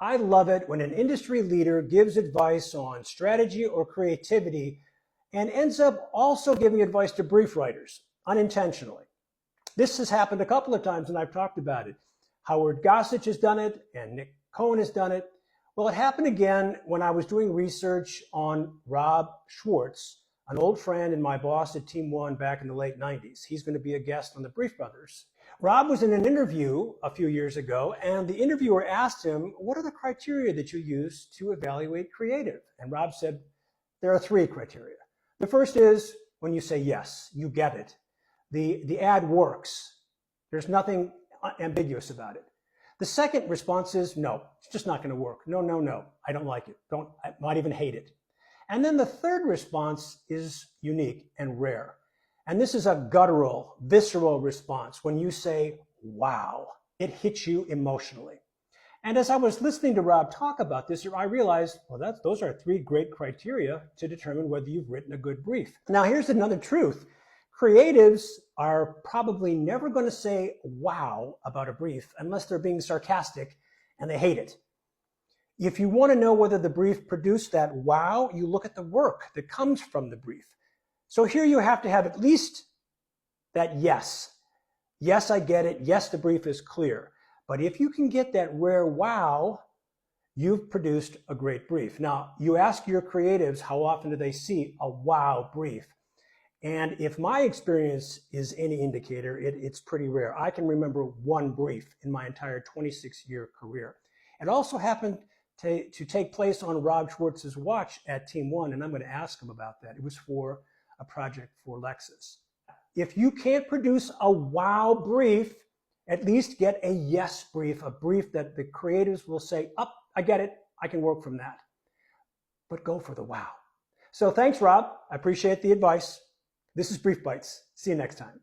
I love it when an industry leader gives advice on strategy or creativity and ends up also giving advice to brief writers unintentionally. This has happened a couple of times and I've talked about it. Howard Gossage has done it and Nick Cohen has done it. Well, it happened again when I was doing research on Rob Schwartz, an old friend and my boss at Team One back in the late 90s. He's going to be a guest on the Brief Brothers. Rob was in an interview a few years ago, and the interviewer asked him, what are the criteria that you use to evaluate creative? And Rob said, there are 3 criteria. The first is when you say yes, you get it. The ad works. There's nothing ambiguous about it. The second response is no, it's just not going to work. No, no, no, I don't like it. I might even hate it. And then the third response is unique and rare. And this is a guttural, visceral response when you say, wow, it hits you emotionally. And as I was listening to Rob talk about this, I realized, well, those are 3 great criteria to determine whether you've written a good brief. Now, here's another truth. Creatives are probably never going to say wow about a brief unless they're being sarcastic and they hate it. If you want to know whether the brief produced that wow, you look at the work that comes from the brief. So here you have to have at least that yes. Yes, I get it. Yes, the brief is clear. But if you can get that rare wow, you've produced a great brief. Now, you ask your creatives how often do they see a wow brief. And if my experience is any indicator, it's pretty rare. I can remember 1 brief in my entire 26-year career. It also happened to take place on Rob Schwartz's watch at Team One, and I'm going to ask him about that. It was for a project for Lexus. If you can't produce a wow brief, at least get a yes brief, a brief that the creatives will say, I get it, I can work from that. But go for the wow. So thanks, Rob. I appreciate the advice. This is Brief Bites. See you next time.